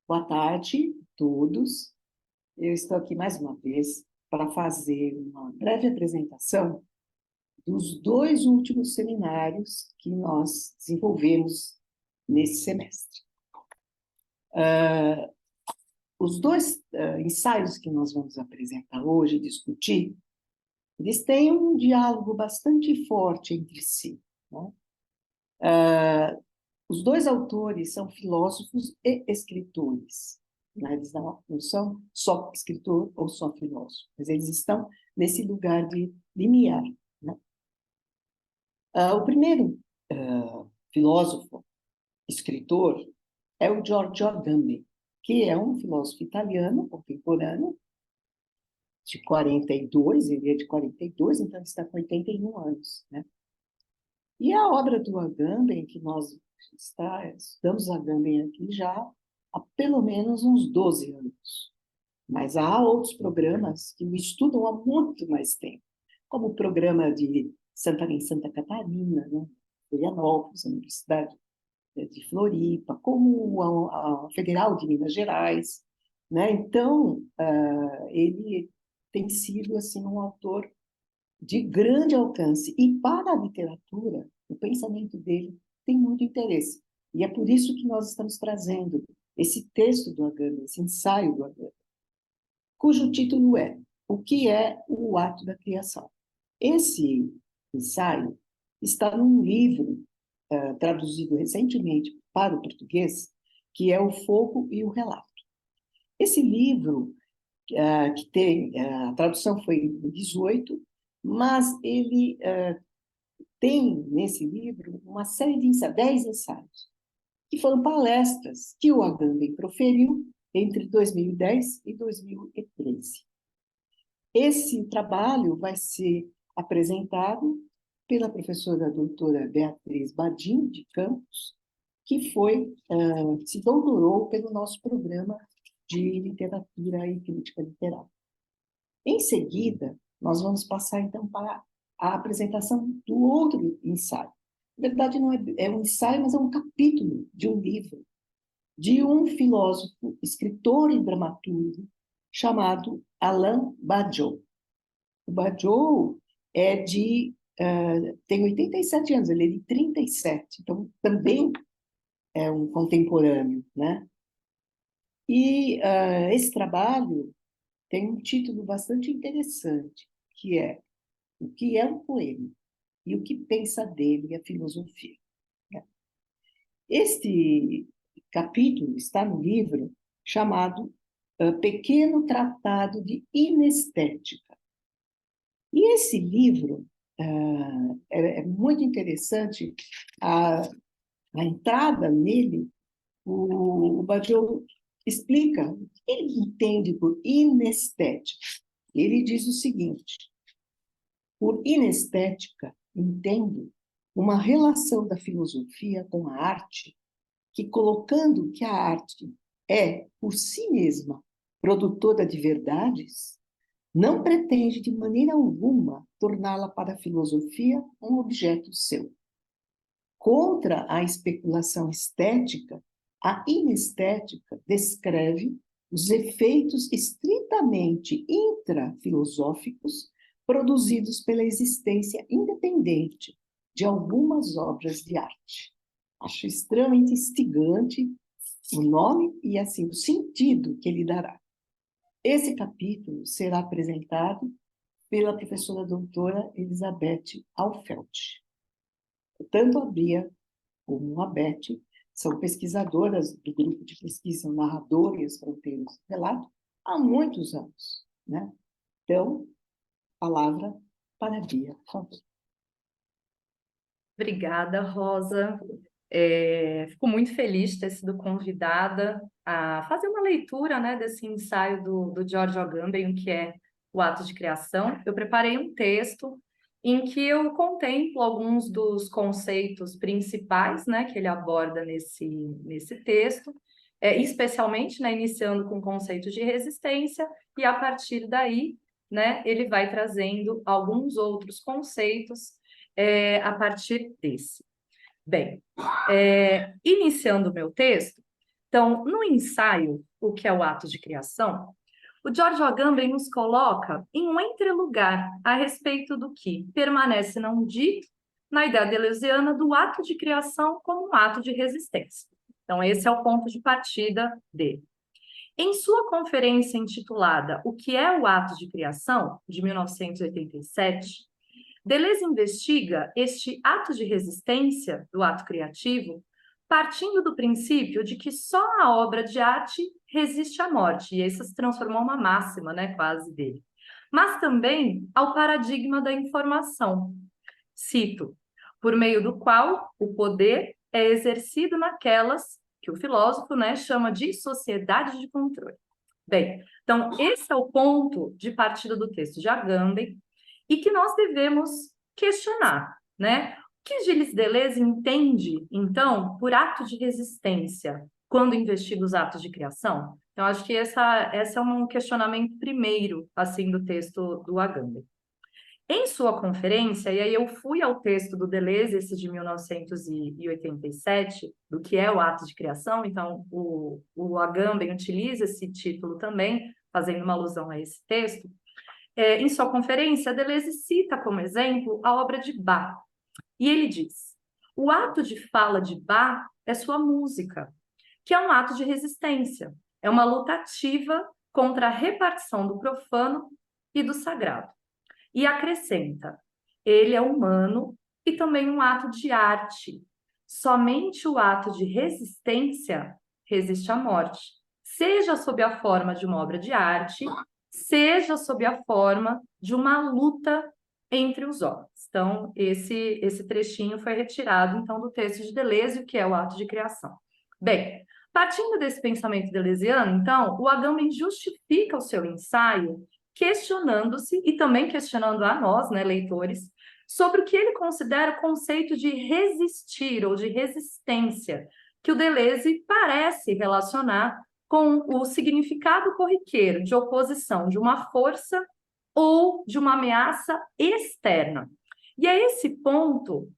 Boa tarde a todos. Eu estou aqui mais uma vez para fazer uma breve apresentação dos dois últimos seminários que nós desenvolvemos nesse semestre. Os dois ensaios que nós vamos apresentar hoje, discutir, eles têm um diálogo bastante forte entre si, né? Os dois autores são filósofos e escritores, né? Eles não são só escritor ou só filósofo, mas eles estão nesse lugar de limiar, né? O primeiro filósofo, escritor, é o Giorgio Agamben, que é um filósofo italiano contemporâneo, de 42, ele é de 42, então ele está com 81 anos, né? E a obra do Agamben, que nós estudamos Agamben aqui já há pelo menos uns 12 anos. Mas há outros programas que o estudam há muito mais tempo, como o programa em Santa Catarina, né? Florianópolis, a Universidade de Floripa, como a Federal de Minas Gerais, né? Então, ele tem sido assim um autor de grande alcance. E para a literatura, o pensamento dele tem muito interesse. E é por isso que nós estamos trazendo esse texto do Agamben, esse ensaio do Agamben, cujo título é O que é o ato da criação? Esse ensaio está num livro traduzido recentemente para o português, que é O Fogo e o Relato. Esse livro, que tem, a tradução foi em 18, mas ele tem nesse livro uma série de ensaios, 10 ensaios, que foram palestras que o Agamben proferiu entre 2010 e 2013. Esse trabalho vai ser apresentado pela professora doutora Beatriz Badim de Campos, que se doutorou pelo nosso programa de literatura e crítica literária. Em seguida, nós vamos passar, então, para a apresentação do outro ensaio. Na verdade, não é um ensaio, mas é um capítulo de um livro de um filósofo, escritor e dramaturgo chamado Alain Badiou. O Badiou tem 87 anos, ele é de 37, então também é um contemporâneo, né? E esse trabalho tem um título bastante interessante, que é O que é um poema e o que pensa dele a filosofia, né? Este capítulo está no livro chamado Pequeno Tratado de Inestética. E esse livro é muito interessante, a entrada nele, o Badiou explica o que ele entende por inestética. Ele diz o seguinte: por inestética, entendo uma relação da filosofia com a arte que, colocando que a arte é, por si mesma, produtora de verdades, não pretende de maneira alguma torná-la para a filosofia um objeto seu. Contra a especulação estética, a inestética descreve os efeitos estritamente intrafilosóficos produzidos pela existência independente de algumas obras de arte. Acho extremamente instigante o nome e, assim, o sentido que ele dará. Esse capítulo será apresentado pela professora doutora Elizabeth Alfeld. Tanto a Bia como a Beth são pesquisadoras do grupo de pesquisa Narrador e as Fronteiras do Relato há muitos anos, né? Então, palavra para a Bia, por favor. Obrigada, Rosa. Fico muito feliz de ter sido convidada a fazer uma leitura, né, desse ensaio do Giorgio Agamben, que é o ato de criação. Eu preparei um texto em que eu contemplo alguns dos conceitos principais, né, que ele aborda nesse texto, especialmente, né, iniciando com o conceito de resistência, e a partir daí, né, ele vai trazendo alguns outros conceitos a partir desse. Bem, iniciando o meu texto, Então, no ensaio, o que é o ato de criação, o George Agamben nos coloca em um entrelugar a respeito do que permanece não dito na ideia deleuziana do ato de criação como um ato de resistência. Então, esse é o ponto de partida dele. Em sua conferência intitulada O que é o ato de criação, de 1987, Deleuze investiga este ato de resistência do ato criativo partindo do princípio de que só a obra de arte resiste à morte, e isso se transformou uma máxima, né, quase dele. Mas também ao paradigma da informação. Cito, por meio do qual o poder é exercido naquelas que o filósofo, né, chama de sociedade de controle. Bem, então esse é o ponto de partida do texto de Agamben e que nós devemos questionar, né? O que Gilles Deleuze entende, então, por ato de resistência quando investiga os atos de criação? Então, acho que essa é um questionamento primeiro, assim, do texto do Agamben. Em sua conferência, e aí eu fui ao texto do Deleuze, esse de 1987, do que é o ato de criação, então o Agamben utiliza esse título também, fazendo uma alusão a esse texto. Em sua conferência, Deleuze cita como exemplo a obra de Bach, e ele diz, o ato de fala de Bach é sua música, que é um ato de resistência, é uma luta ativa contra a repartição do profano e do sagrado. E acrescenta, ele é humano e também um ato de arte. Somente o ato de resistência resiste à morte, seja sob a forma de uma obra de arte, seja sob a forma de uma luta entre os homens. Então, esse trechinho foi retirado, então, do texto de Deleuze, que é o ato de criação. Bem, partindo desse pensamento deleuziano, então, o Agamben justifica o seu ensaio questionando-se e também questionando a nós, né, leitores, sobre o que ele considera o conceito de resistir ou de resistência, que o Deleuze parece relacionar com o significado corriqueiro de oposição de uma força ou de uma ameaça externa. E é esse ponto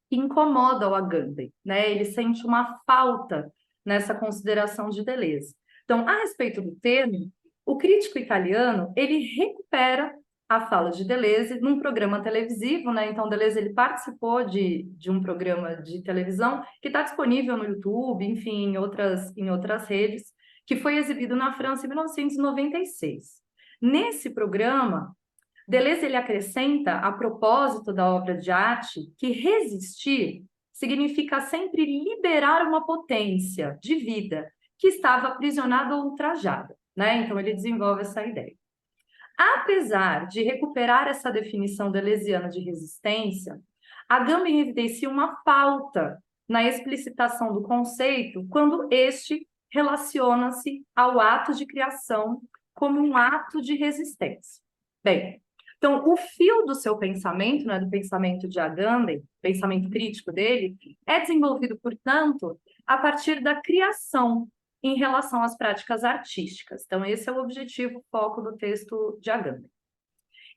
que incomoda o Agamben, né? Ele sente uma falta nessa consideração de Deleuze. Então, a respeito do termo, o crítico italiano, ele recupera a fala de Deleuze num programa televisivo, né? Então, Deleuze, ele participou de um programa de televisão que está disponível no YouTube, enfim, em outras redes, que foi exibido na França em 1996. Nesse programa, Deleuze, ele acrescenta, a propósito da obra de arte, que resistir significa sempre liberar uma potência de vida que estava aprisionada ou ultrajada, né? Então, ele desenvolve essa ideia. Apesar de recuperar essa definição deleuziana de resistência, Agamben evidencia uma falta na explicitação do conceito quando este relaciona-se ao ato de criação como um ato de resistência. Bem, então, o fio do seu pensamento, né, do pensamento de Agamben, pensamento crítico dele, é desenvolvido, portanto, a partir da criação em relação às práticas artísticas. Então, esse é o objetivo, o foco do texto de Agamben.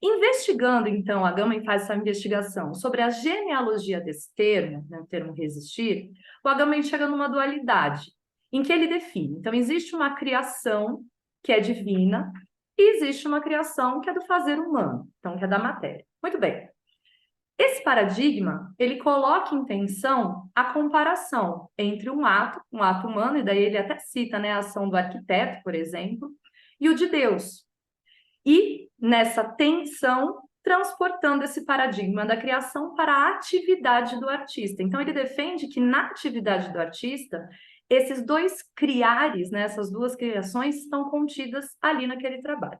Investigando, então, Agamben faz essa investigação sobre a genealogia desse termo, né, o termo resistir, o Agamben chega numa dualidade, em que ele define. Então, existe uma criação que é divina, e existe uma criação que é do fazer humano, então, que é da matéria. Muito bem. Esse paradigma, ele coloca em tensão a comparação entre um ato humano, e daí ele até cita, né, a ação do arquiteto, por exemplo, e o de Deus. E, nessa tensão, transportando esse paradigma da criação para a atividade do artista. Então, ele defende que na atividade do artista, esses dois criares, né, essas duas criações, estão contidas ali naquele trabalho.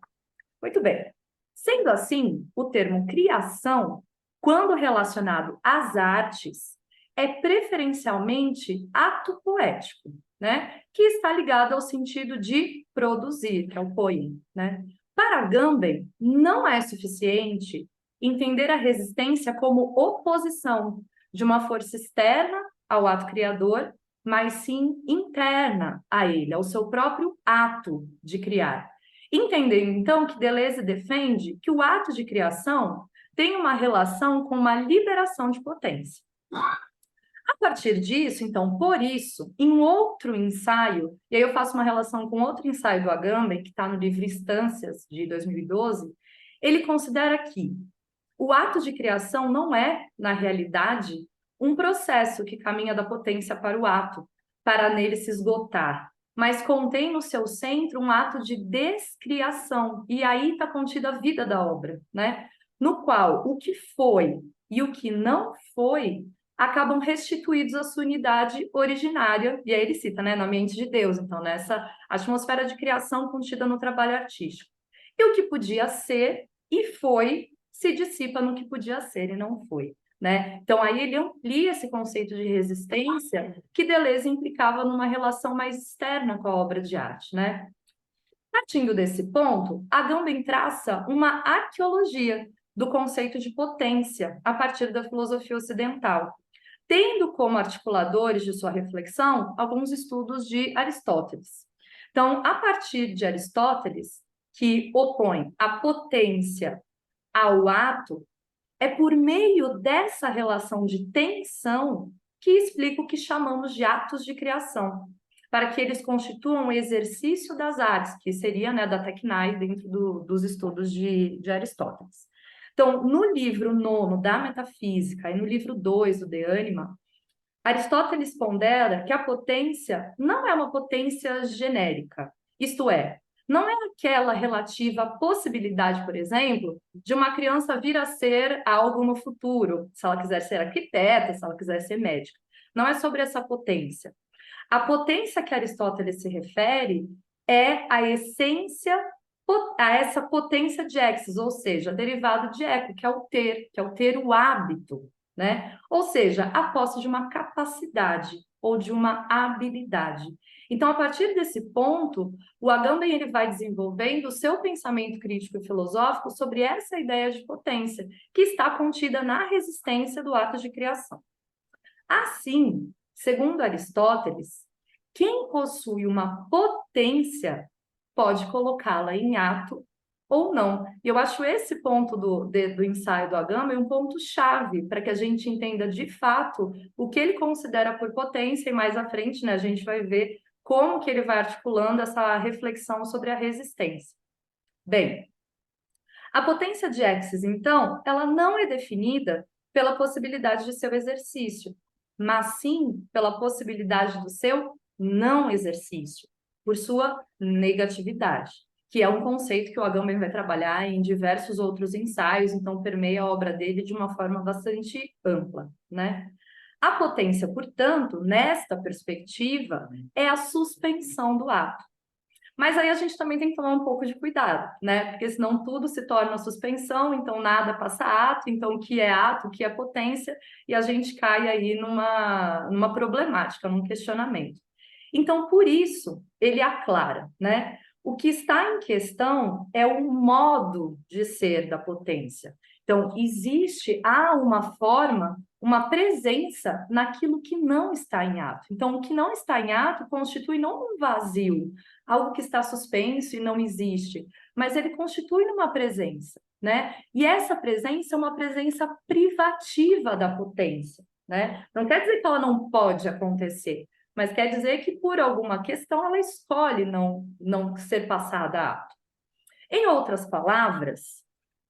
Muito bem. Sendo assim, o termo criação, quando relacionado às artes, é preferencialmente ato poético, né, que está ligado ao sentido de produzir, que é o poem, né? Para Agamben, não é suficiente entender a resistência como oposição de uma força externa ao ato criador, mas sim interna a ele, ao seu próprio ato de criar. Entendendo, então, que Deleuze defende que o ato de criação tem uma relação com uma liberação de potência. A partir disso, então, por isso, em um outro ensaio, e aí eu faço uma relação com outro ensaio do Agamben, que está no livro Instâncias, de 2012, ele considera que o ato de criação não é, na realidade, um processo que caminha da potência para o ato, para nele se esgotar, mas contém no seu centro um ato de descriação, e aí está contida a vida da obra, né? No qual o que foi e o que não foi acabam restituídos à sua unidade originária, e aí ele cita, né, na mente de Deus, então, nessa atmosfera de criação contida no trabalho artístico. E o que podia ser e foi se dissipa no que podia ser e não foi, né? Então, aí ele amplia esse conceito de resistência que Deleuze implicava numa relação mais externa com a obra de arte, né? Partindo desse ponto, Agamben traça uma arqueologia do conceito de potência a partir da filosofia ocidental, tendo como articuladores de sua reflexão alguns estudos de Aristóteles. Então, a partir de Aristóteles, que opõe a potência ao ato, é por meio dessa relação de tensão que explica o que chamamos de atos de criação, para que eles constituam o exercício das artes, que seria, né, da tecnai dentro dos estudos de Aristóteles. Então, no livro 9 da Metafísica e no livro 2 do De Anima, Aristóteles pondera que a potência não é uma potência genérica, isto é, não é aquela relativa à possibilidade, por exemplo, de uma criança vir a ser algo no futuro, se ela quiser ser arquiteta, se ela quiser ser médica. Não é sobre essa potência. A potência que Aristóteles se refere é a essência, a essa potência de exis, ou seja, derivado de eco, que é o ter o hábito, né? Ou seja, a posse de uma capacidade ou de uma habilidade. Então, a partir desse ponto, o Agamben ele vai desenvolvendo o seu pensamento crítico e filosófico sobre essa ideia de potência, que está contida na resistência do ato de criação. Assim, segundo Aristóteles, quem possui uma potência pode colocá-la em ato ou não. E eu acho esse ponto do ensaio do Agamben um ponto-chave para que a gente entenda de fato o que ele considera por potência, e mais à frente, né, a gente vai ver como que ele vai articulando essa reflexão sobre a resistência. Bem, a potência de Exis, então, ela não é definida pela possibilidade de seu exercício, mas sim pela possibilidade do seu não exercício, por sua negatividade, que é um conceito que o Agamben vai trabalhar em diversos outros ensaios, então permeia a obra dele de uma forma bastante ampla, né? A potência, portanto, nesta perspectiva, é a suspensão do ato. Mas aí a gente também tem que tomar um pouco de cuidado, né? Porque senão tudo se torna suspensão, então nada passa ato, então o que é ato, o que é potência, e a gente cai aí numa problemática, num questionamento. Então, por isso, ele aclara, né? O que está em questão é o modo de ser da potência. Então, há uma forma, uma presença naquilo que não está em ato. Então, o que não está em ato constitui não um vazio, algo que está suspenso e não existe, mas ele constitui uma presença, né? E essa presença é uma presença privativa da potência, né? Não quer dizer que ela não pode acontecer, mas quer dizer que por alguma questão ela escolhe não ser passada a ato. Em outras palavras,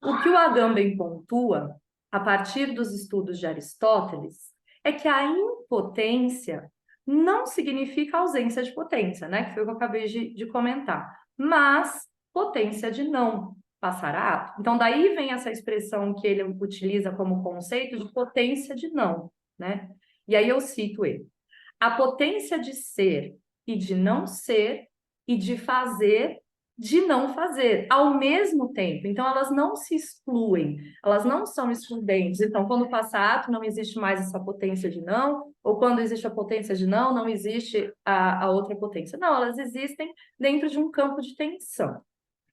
o que o Agamben pontua, a partir dos estudos de Aristóteles, é que a impotência não significa ausência de potência, né? Que foi o que eu acabei de comentar, mas potência de não passar a ato. Então, daí vem essa expressão que ele utiliza como conceito de potência de não, né? E aí eu cito ele. A potência de ser e de não ser, e de fazer, de não fazer, ao mesmo tempo. Então, elas não se excluem, elas não são excludentes. Então, quando passa ato, não existe mais essa potência de não, ou quando existe a potência de não, não existe a outra potência. Não, elas existem dentro de um campo de tensão.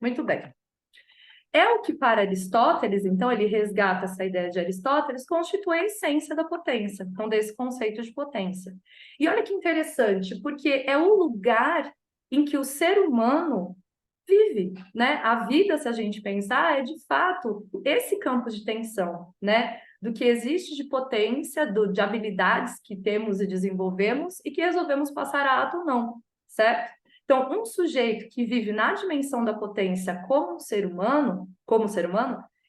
Muito bem. É o que para Aristóteles, então, ele resgata essa ideia de Aristóteles, constitui a essência da potência, então, desse conceito de potência. E olha que interessante, porque é o lugar em que o ser humano vive, né? A vida, se a gente pensar, é de fato esse campo de tensão, né? do que existe de potência, de habilidades que temos e desenvolvemos e que resolvemos passar a ato não, certo? Então, um sujeito que vive na dimensão da potência como ser humano,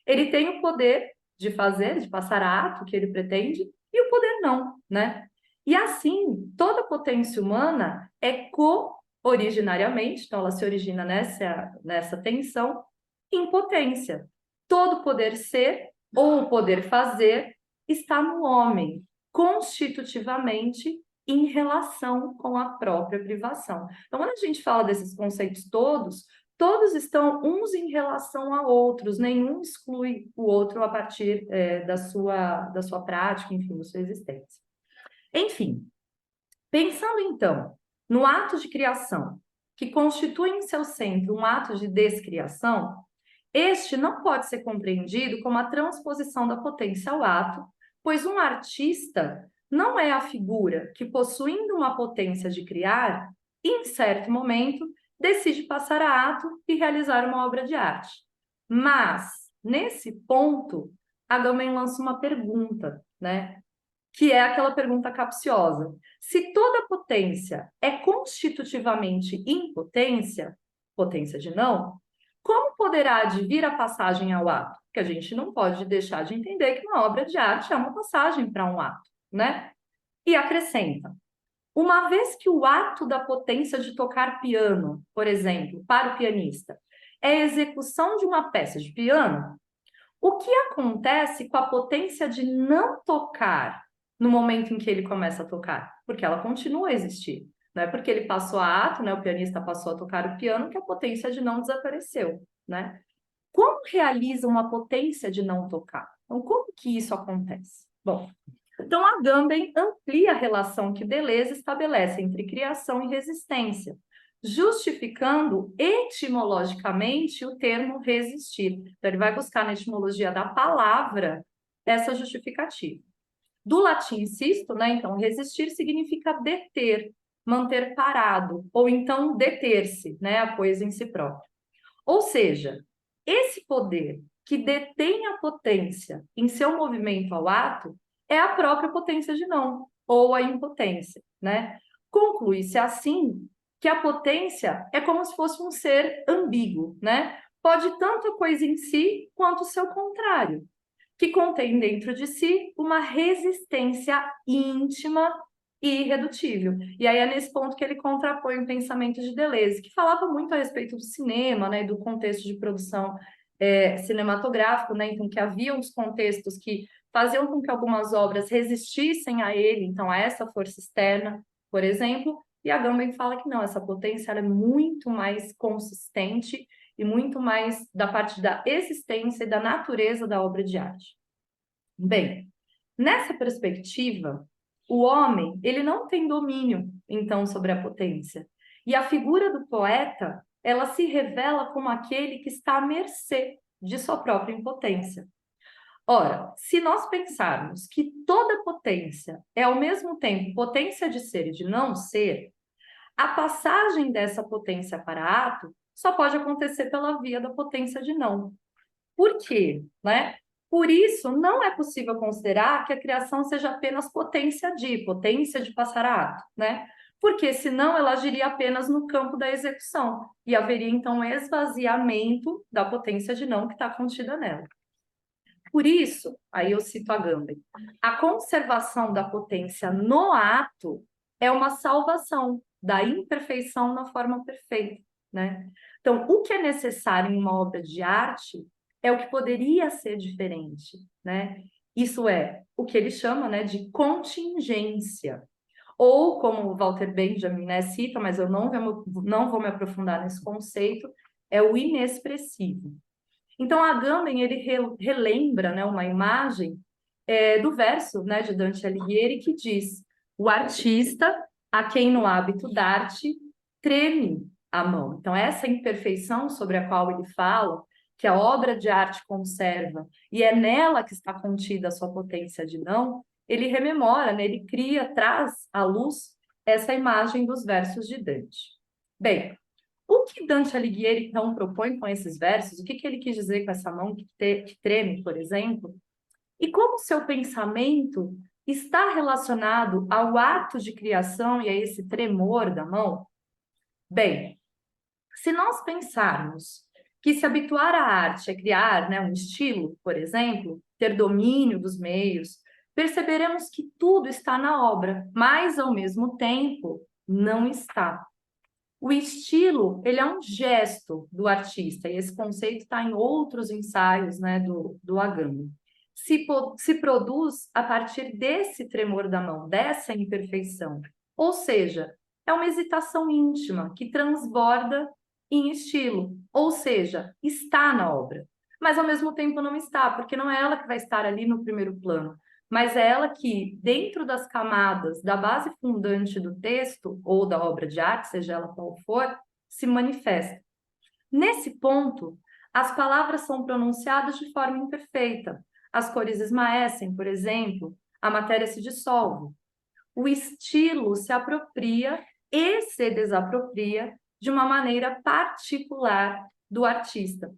ele tem o poder de fazer, de passar a ato que ele pretende, e o poder não, né? E assim, toda potência humana é originariamente, então ela se origina nessa tensão, em potência. Todo poder ser ou poder fazer está no homem, constitutivamente em relação com a própria privação. Então, quando a gente fala desses conceitos todos, todos estão uns em relação a outros, nenhum exclui o outro a partir da sua prática, enfim, da sua existência. Enfim, pensando então no ato de criação, que constitui em seu centro um ato de descriação, este não pode ser compreendido como a transposição da potência ao ato, pois um artista não é a figura que, possuindo uma potência de criar, em certo momento, decide passar a ato e realizar uma obra de arte. Mas, nesse ponto, Agamben lança uma pergunta, né? Que é aquela pergunta capciosa. Se toda potência é constitutivamente impotência, potência de não, como poderá advir a passagem ao ato? Porque a gente não pode deixar de entender que uma obra de arte é uma passagem para um ato, né? E acrescenta: uma vez que o ato da potência de tocar piano, por exemplo, para o pianista, é a execução de uma peça de piano, o que acontece com a potência de não tocar no momento em que ele começa a tocar? Porque ela continua a existir. Não é porque ele passou a ato, né, o pianista passou a tocar o piano, que a potência de não desapareceu, né? Como realiza uma potência de não tocar? Então, como que isso acontece? Bom, então Agamben amplia a relação que Deleuze estabelece entre criação e resistência, justificando etimologicamente o termo resistir. Então, ele vai buscar na etimologia da palavra essa justificativa. Do latim sisto, né? Então, resistir significa deter, manter parado, ou então deter-se, né? A coisa em si própria. Ou seja, esse poder que detém a potência em seu movimento ao ato é a própria potência de não, ou a impotência, né? Conclui-se assim que a potência é como se fosse um ser ambíguo, né? Pode tanto a coisa em si quanto o seu contrário, que contém dentro de si uma resistência íntima e irredutível. E aí é nesse ponto que ele contrapõe o pensamento de Deleuze, que falava muito a respeito do cinema, né, do contexto de produção cinematográfico, né, então que havia uns contextos que faziam com que algumas obras resistissem a ele, então a essa força externa, por exemplo, e Agamben fala que não, essa potência ela é muito mais consistente e muito mais da parte da existência e da natureza da obra de arte. Bem, nessa perspectiva, o homem, ele não tem domínio, então, sobre a potência. E a figura do poeta, ela se revela como aquele que está à mercê de sua própria impotência. Ora, se nós pensarmos que toda potência é ao mesmo tempo potência de ser e de não ser, a passagem dessa potência para ato só pode acontecer pela via da potência de não. Por quê? Né? Por isso, não é possível considerar que a criação seja apenas potência de passar a ato, né? Porque senão ela agiria apenas no campo da execução e haveria então um esvaziamento da potência de não que está contida nela. Por isso, aí eu cito Agamben, a conservação da potência no ato é uma salvação da imperfeição na forma perfeita, né? Então, o que é necessário em uma obra de arte é o que poderia ser diferente, né? Isso é o que ele chama, né, de contingência. Ou, como o Walter Benjamin, né, cita, mas eu não vou me aprofundar nesse conceito, é o inexpressivo. Então, Agamben, ele relembra, né, uma imagem do verso, né, de Dante Alighieri, que diz: o artista, a quem no hábito d'arte treme a mão. Então, essa imperfeição sobre a qual ele fala, que a obra de arte conserva, e é nela que está contida a sua potência de não, ele rememora, né, ele cria, traz à luz essa imagem dos versos de Dante. Bem, o que Dante Alighieri, então, propõe com esses versos, o que ele quis dizer com essa mão que treme, por exemplo, E como seu pensamento está relacionado ao ato de criação e a esse tremor da mão? Bem, se nós pensarmos que se habituar à arte é criar, né, um estilo, por exemplo, ter domínio dos meios, perceberemos que tudo está na obra, mas ao mesmo tempo não está. O estilo, ele é um gesto do artista, e esse conceito está em outros ensaios, né, do Agamben. Se produz a partir desse tremor da mão, dessa imperfeição. Ou seja, é uma hesitação íntima que transborda em estilo, ou seja, está na obra. Mas ao mesmo tempo não está, porque não é ela que vai estar ali no primeiro plano, mas é ela que, dentro das camadas da base fundante do texto ou da obra de arte, seja ela qual for, se manifesta. Nesse ponto, as palavras são pronunciadas de forma imperfeita. As cores esmaecem, por exemplo, a matéria se dissolve. O estilo se apropria e se desapropria de uma maneira particular do artista.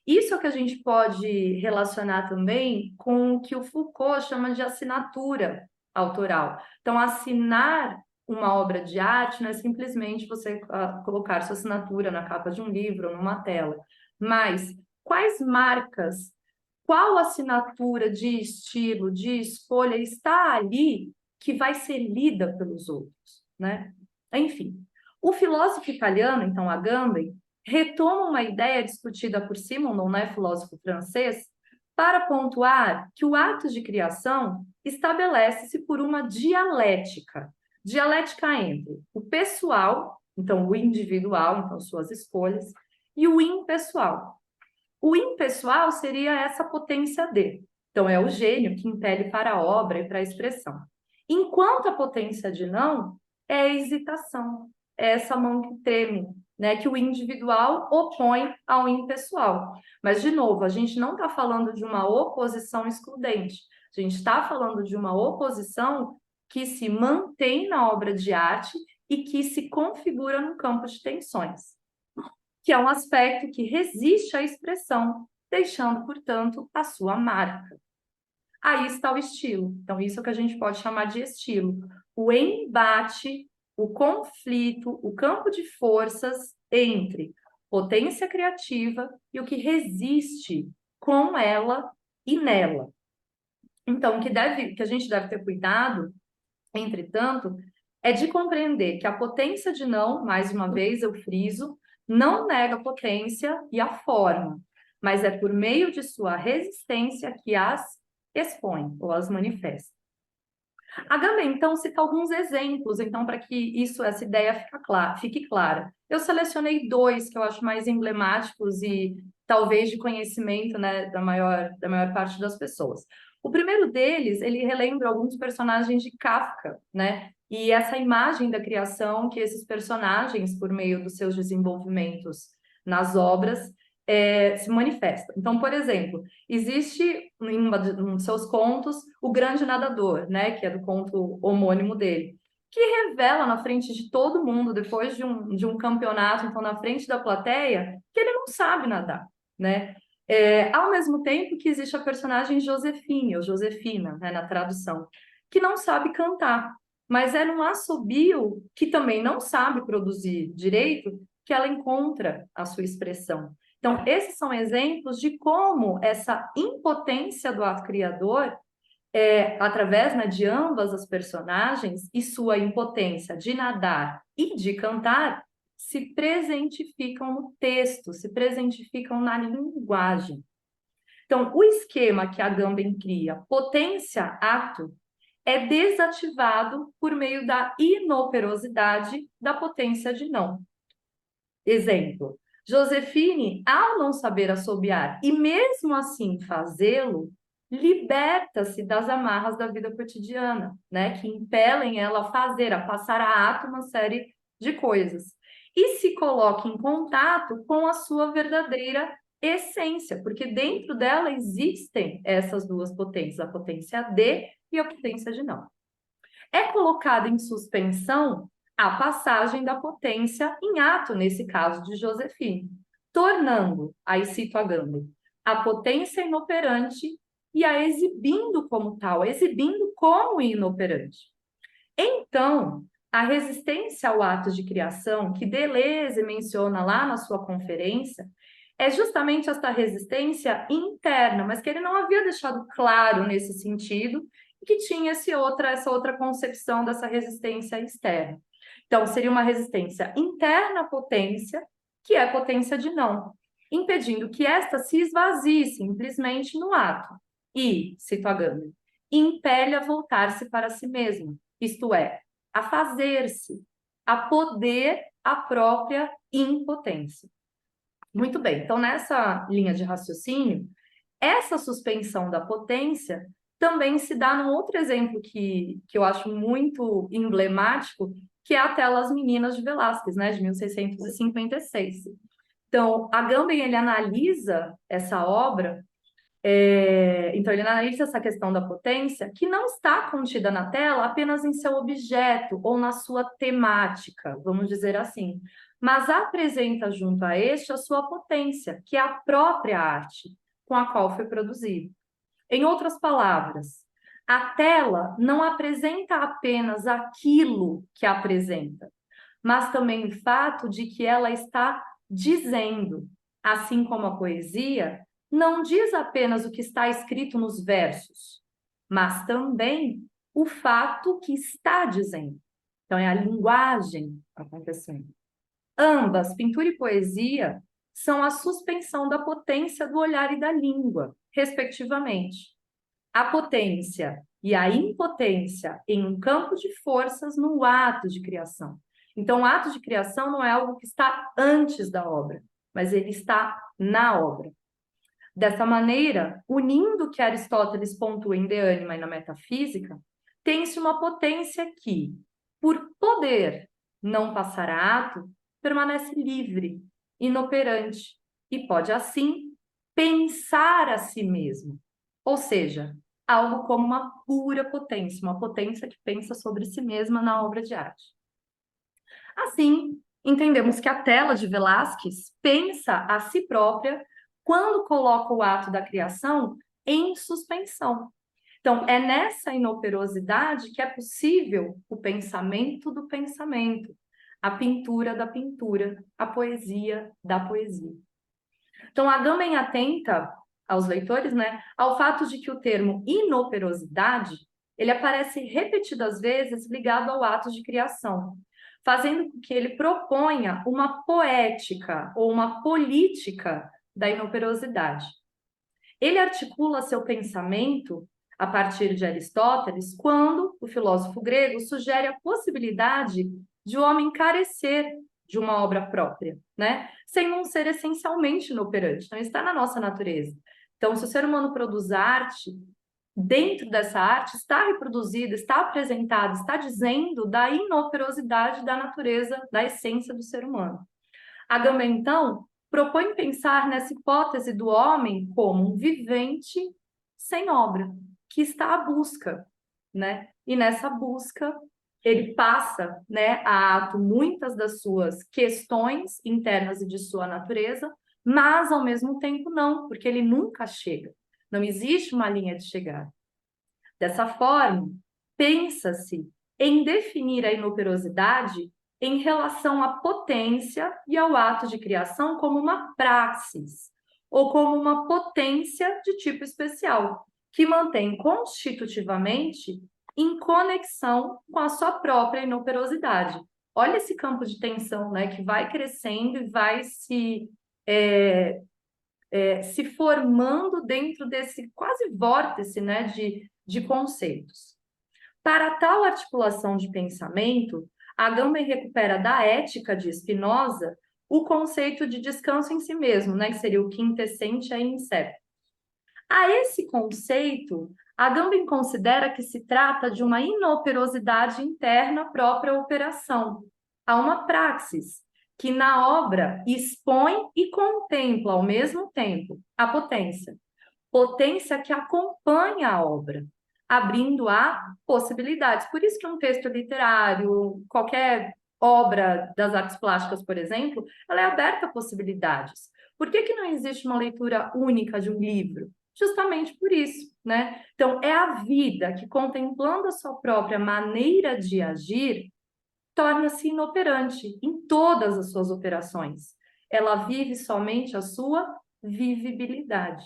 Isso é o que a gente pode relacionar também com o que o Foucault chama de assinatura autoral. Então, assinar uma obra de arte não é simplesmente você colocar sua assinatura na capa de um livro ou numa tela, mas quais marcas, qual assinatura de estilo, de escolha está ali que vai ser lida pelos outros, né? Enfim, o filósofo italiano, então, Agamben, retoma uma ideia discutida por Simondon, né, filósofo francês, para pontuar que o ato de criação estabelece-se por uma dialética entre o pessoal, então o individual, então suas escolhas, e o impessoal. O impessoal seria essa potência de, então é o gênio que impele para a obra e para a expressão. Enquanto a potência de não é a hesitação, é essa mão que treme, né, que o individual opõe ao impessoal. Mas, de novo, a gente não está falando de uma oposição excludente, a gente está falando de uma oposição que se mantém na obra de arte e que se configura no campo de tensões, que é um aspecto que resiste à expressão, deixando, portanto, a sua marca. Aí está o estilo. Então, isso é o que a gente pode chamar de estilo. O embate, o conflito, o campo de forças entre potência criativa e o que resiste com ela e nela. Então, o que a gente deve ter cuidado, entretanto, é de compreender que a potência de não, mais uma vez eu friso, não nega a potência e a forma, mas é por meio de sua resistência que as expõe ou as manifesta. Agamben, então, cita alguns exemplos, então, para que essa ideia fique clara. Eu selecionei dois que eu acho mais emblemáticos e talvez de conhecimento, né, da maior parte das pessoas. O primeiro deles, ele relembra alguns personagens de Kafka, né? E essa imagem da criação que esses personagens, por meio dos seus desenvolvimentos nas obras, se manifesta. Então, por exemplo, existe em um dos seus contos o Grande Nadador, né, que é do conto homônimo dele, que revela na frente de todo mundo, depois de um campeonato, então na frente da plateia, que ele não sabe nadar, né? Ao mesmo tempo que existe a personagem Josefine, ou Josefina, né, na tradução, que não sabe cantar, mas é num assobio que também não sabe produzir direito que ela encontra a sua expressão. Então, esses são exemplos de como essa impotência do ato criador, através, né, de ambas as personagens, e sua impotência de nadar e de cantar, se presentificam no texto, se presentificam na linguagem. Então, o esquema que Agamben cria, potência-ato, é desativado por meio da inoperosidade da potência de não. Exemplo, Josefine, ao não saber assobiar e mesmo assim fazê-lo, liberta-se das amarras da vida cotidiana, né, que impelem ela a fazer, a passar a ato uma série de coisas. E se coloca em contato com a sua verdadeira essência, porque dentro dela existem essas duas potências, a potência de e a potência de não. É colocada em suspensão a passagem da potência em ato, nesse caso de Josefine, tornando, aí cito Agamben, a potência inoperante e a exibindo como tal, exibindo como inoperante. Então, a resistência ao ato de criação, que Deleuze menciona lá na sua conferência, é justamente esta resistência interna, mas que ele não havia deixado claro nesse sentido, e que tinha essa outra concepção dessa resistência externa. Então, seria uma resistência interna à potência, que é potência de não, impedindo que esta se esvazie simplesmente no ato. E, cito Agamben, impele a voltar-se para si mesma, isto é, a fazer-se, a poder a própria impotência. Muito bem, então nessa linha de raciocínio, essa suspensão da potência também se dá num outro exemplo que eu acho muito emblemático, que é a Tela As Meninas de Velázquez, né, de 1656. Então, Agamben, ele analisa essa obra, então ele analisa essa questão da potência, que não está contida na tela apenas em seu objeto ou na sua temática, vamos dizer assim, mas apresenta junto a este a sua potência, que é a própria arte com a qual foi produzido. Em outras palavras, a tela não apresenta apenas aquilo que apresenta, mas também o fato de que ela está dizendo, assim como a poesia não diz apenas o que está escrito nos versos, mas também o fato que está dizendo. Então, é a linguagem acontecendo. Ambas, pintura e poesia, são a suspensão da potência do olhar e da língua, respectivamente. A potência e a impotência em um campo de forças no ato de criação. Então, o ato de criação não é algo que está antes da obra, mas ele está na obra. Dessa maneira, unindo o que Aristóteles pontua em De Anima e na metafísica, tem-se uma potência que, por poder não passar a ato, permanece livre, inoperante, e pode, assim, pensar a si mesmo. Ou seja, algo como uma pura potência, uma potência que pensa sobre si mesma na obra de arte. Assim, entendemos que a tela de Velázquez pensa a si própria quando coloca o ato da criação em suspensão. Então, é nessa inoperosidade que é possível o pensamento do pensamento, a pintura da pintura, a poesia da poesia. Então, Agamben atenta aos leitores, né, ao fato de que o termo inoperosidade, ele aparece repetidas vezes ligado ao ato de criação, fazendo com que ele proponha uma poética ou uma política da inoperosidade. Ele articula seu pensamento a partir de Aristóteles quando o filósofo grego sugere a possibilidade de o homem carecer de uma obra própria, né? Sem um ser essencialmente inoperante. Então, está na nossa natureza. Então, se o ser humano produz arte, dentro dessa arte está reproduzido, está apresentado, está dizendo da inoperosidade da natureza, da essência do ser humano. Agamben, então, propõe pensar nessa hipótese do homem como um vivente sem obra, que está à busca, né? E nessa busca ele passa, né, a ato muitas das suas questões internas e de sua natureza, mas ao mesmo tempo não, porque ele nunca chega. Não existe uma linha de chegada. Dessa forma, pensa-se em definir a inoperosidade em relação à potência e ao ato de criação como uma praxis, ou como uma potência de tipo especial, que mantém constitutivamente em conexão com a sua própria inoperosidade. Olha esse campo de tensão, né, que vai crescendo e vai se formando dentro desse quase vórtice, né, de conceitos. Para tal articulação de pensamento, Agamben recupera da ética de Spinoza o conceito de descanso em si mesmo, né, que seria o quintessente in sepe. A esse conceito, Agamben considera que se trata de uma inoperosidade interna própria à operação, a uma praxis, que na obra expõe e contempla ao mesmo tempo a potência, potência que acompanha a obra, abrindo-a possibilidades. Por isso que um texto literário, qualquer obra das artes plásticas, por exemplo, ela é aberta a possibilidades. Por que que não existe uma leitura única de um livro? justamente por isso, né? Então, é a vida que, contemplando a sua própria maneira de agir, torna-se inoperante em todas as suas operações. Ela vive somente a sua vivibilidade.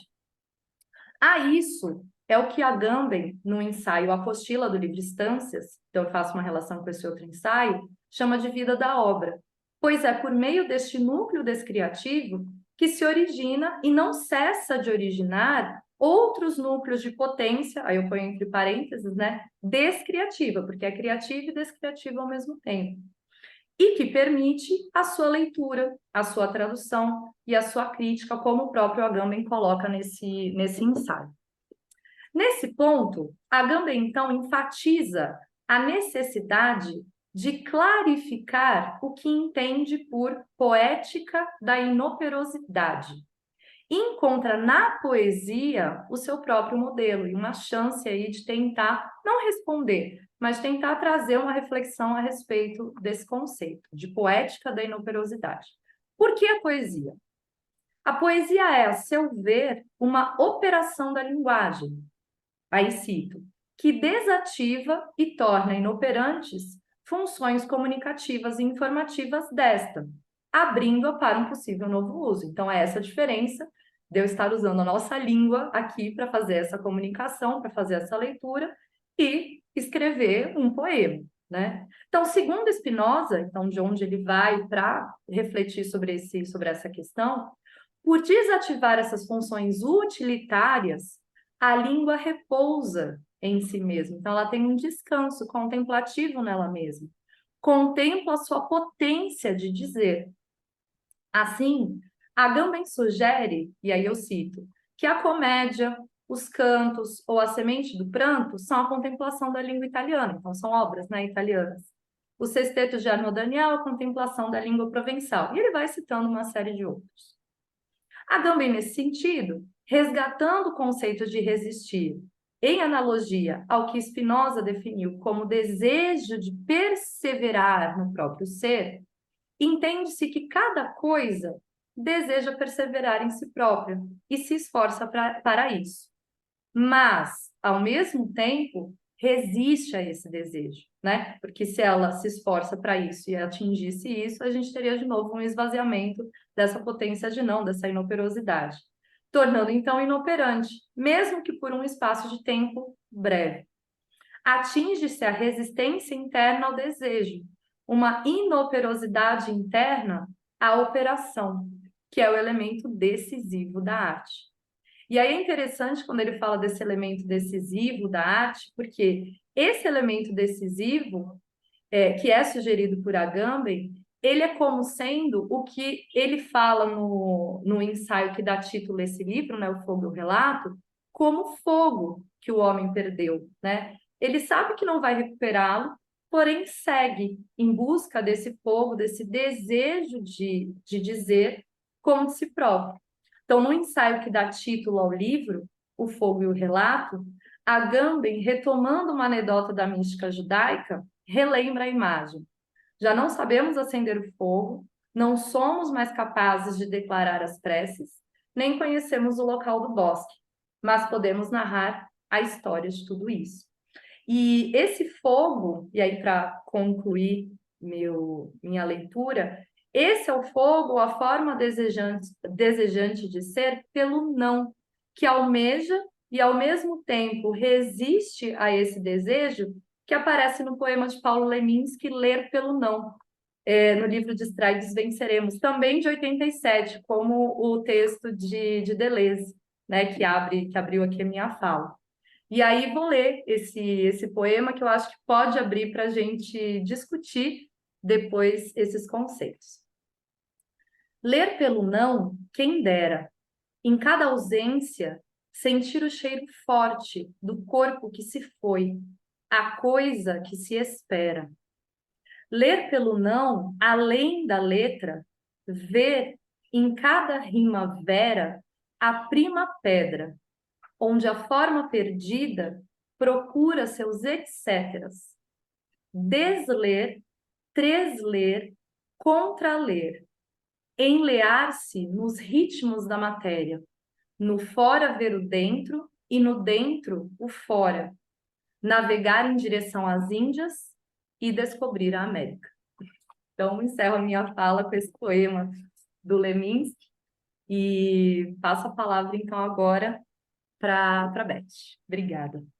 A isso é o que Agamben, no ensaio Apostila do livro Instâncias, então eu faço uma relação com esse outro ensaio, chama de vida da obra, pois é por meio deste núcleo descriativo que se origina e não cessa de originar outros núcleos de potência, aí eu ponho entre parênteses, né, descriativa, porque é criativa e descriativa ao mesmo tempo, e que permite a sua leitura, a sua tradução e a sua crítica, como o próprio Agamben coloca nesse ensaio. Nesse ponto, Agamben, então, enfatiza a necessidade de clarificar o que entende por poética da inoperosidade. Encontra na poesia o seu próprio modelo e uma chance aí de tentar, não responder, mas tentar trazer uma reflexão a respeito desse conceito de poética da inoperosidade. Por que a poesia? A poesia é, a seu ver, uma operação da linguagem, aí cito, que desativa e torna inoperantes funções comunicativas e informativas desta, abrindo-a para um possível novo uso. Então, é essa a diferença de eu estar usando a nossa língua aqui para fazer essa comunicação, para fazer essa leitura e escrever um poema, né? Então, segundo Spinoza, então, de onde ele vai para refletir sobre essa questão, por desativar essas funções utilitárias, a língua repousa em si mesma. Então, ela tem um descanso contemplativo nela mesma. Contempla a sua potência de dizer. Assim, Agamben sugere, e aí eu cito, que a comédia, os cantos ou a semente do pranto são a contemplação da língua italiana. Então, são obras, né, italianas. O sexteto de Arnaud Daniel, a contemplação da língua provençal. E ele vai citando uma série de outros. Agamben, nesse sentido, resgatando o conceito de resistir, em analogia ao que Spinoza definiu como desejo de perseverar no próprio ser, entende-se que cada coisa deseja perseverar em si própria e se esforça para isso. Mas, ao mesmo tempo, resiste a esse desejo, né? Porque se ela se esforça para isso e atingisse isso, a gente teria de novo um esvaziamento dessa potência de não, dessa inoperosidade, tornando então inoperante, mesmo que por um espaço de tempo breve. Atinge-se a resistência interna ao desejo, uma inoperosidade interna à operação, que é o elemento decisivo da arte. E aí é interessante quando ele fala desse elemento decisivo da arte, porque esse elemento decisivo, que é sugerido por Agamben, ele é como sendo o que ele fala no ensaio que dá título a esse livro, né, O Fogo e o Relato, como fogo que o homem perdeu, né? Ele sabe que não vai recuperá-lo, porém segue em busca desse fogo, desse desejo de dizer como de si próprio. Então, no ensaio que dá título ao livro, O Fogo e o Relato, Agamben, retomando uma anedota da mística judaica, relembra a imagem. Já não sabemos acender o fogo, não somos mais capazes de declarar as preces, nem conhecemos o local do bosque, mas podemos narrar a história de tudo isso. E esse fogo, e aí para concluir minha leitura, esse é o fogo, a forma desejante de ser pelo não, que almeja e ao mesmo tempo resiste a esse desejo, que aparece no poema de Paulo Leminski, Ler pelo Não, no livro de Estrades Venceremos, também de 87, como o texto de Deleuze, né, que abriu aqui a minha fala. E aí vou ler esse poema que eu acho que pode abrir para a gente discutir depois esses conceitos. Ler pelo não, quem dera, em cada ausência, sentir o cheiro forte do corpo que se foi, a coisa que se espera. Ler pelo não, além da letra, ver em cada rima vera a prima pedra, onde a forma perdida procura seus etcéteras. Desler, tresler, contraler, enlear-se nos ritmos da matéria, no fora ver o dentro e no dentro o fora, navegar em direção às Índias e descobrir a América. Então, encerro a minha fala com esse poema do Leminski e passo a palavra, então, agora para a Beth. Obrigada.